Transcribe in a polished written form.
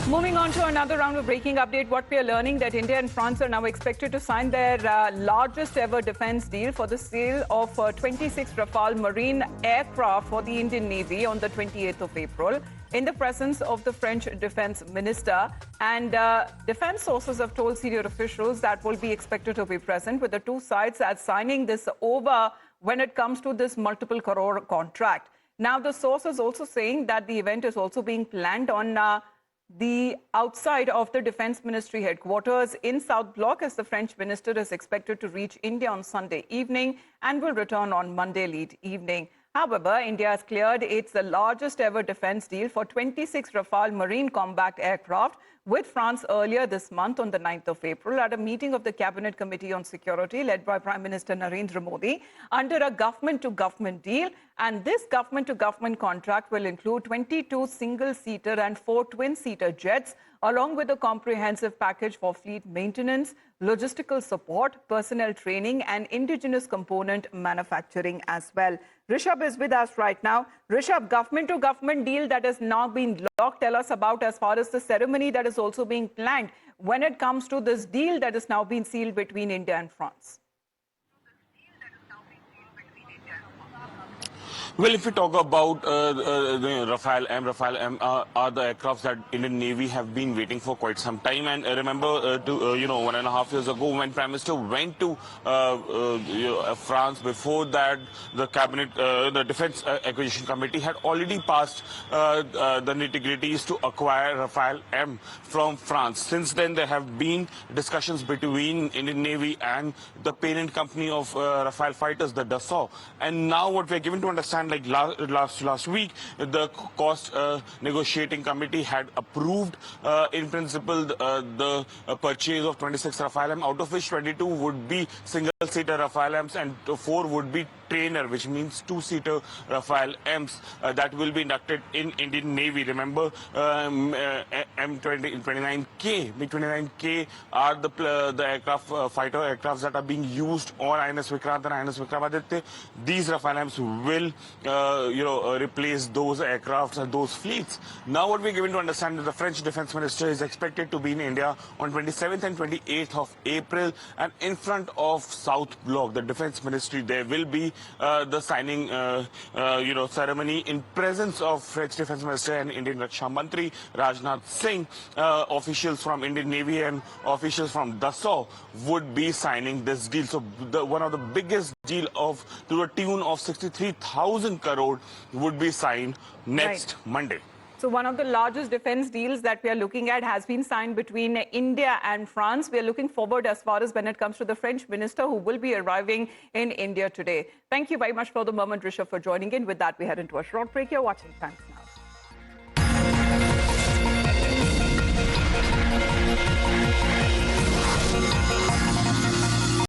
Moving on to another round of breaking update, what we are learning that India and France are now expected to sign their largest ever defense deal for the sale of 26 Rafale Marine aircraft for the Indian Navy on the 28th of April in the presence of the French defense minister. And defense sources have told senior officials that will be expected to be present with the two sides as signing this over when it comes to this multiple crore contract. Now, the source is also saying that the event is also being planned on the outside of the Defense Ministry headquarters in South Block, as the French minister is expected to reach India on Sunday evening and will return on Monday late evening. However, India has cleared its largest ever defense deal for 26 Rafale Marine combat aircraft with France earlier this month on the 9th of April at a meeting of the Cabinet Committee on Security led by Prime Minister Narendra Modi under a government-to-government deal. And this government-to-government contract will include 22 single-seater and 4 twin-seater jets, along with a comprehensive package for fleet maintenance, logistical support, personnel training, and indigenous component manufacturing as well. Rishabh is with us right now. Rishabh, government-to-government deal that has now been locked. Tell us about as far as the ceremony that is also being planned when it comes to this deal that has now been sealed between India and France. Well, if we talk about the Rafale M are the aircrafts that Indian Navy have been waiting for quite some time. And remember, 1.5 years ago, when Prime Minister went to France, before that, the Cabinet, the Defense Acquisition Committee had already passed the nitty-gritties to acquire Rafale M from France. Since then, there have been discussions between Indian Navy and the parent company of Rafale fighters, the Dassault. And now what we're given to understand, like last week, the cost negotiating committee had approved in principle the purchase of 26 Rafale M, out of which 22 would be single-seater Rafale Ms and 4 would be trainer, which means 2-seater Rafale Ms that will be inducted in Indian Navy. Remember, M29K, MiG-29K are the aircraft, fighter aircrafts that are being used on INS Vikrant and INS Vikramaditya. These Rafale Ms will replace those aircrafts and those fleets. Now what we're given to understand is the French defense minister is expected to be in India on 27th and 28th of April, and in front of South Block, the defense ministry, there will be the signing ceremony in presence of French defense minister and Indian Raksha Mantri Rajnath Singh. Officials from Indian Navy and officials from Dassault would be signing this deal. So one of the biggest deal to the tune of 63,000 crore would be signed next Monday. So one of the largest defense deals that we are looking at has been signed between India and France. We are looking forward as far as when it comes to the French minister who will be arriving in India today. Thank you very much for the moment, Rishabh, for joining in. With that, we head into a short break. You're watching Times Now.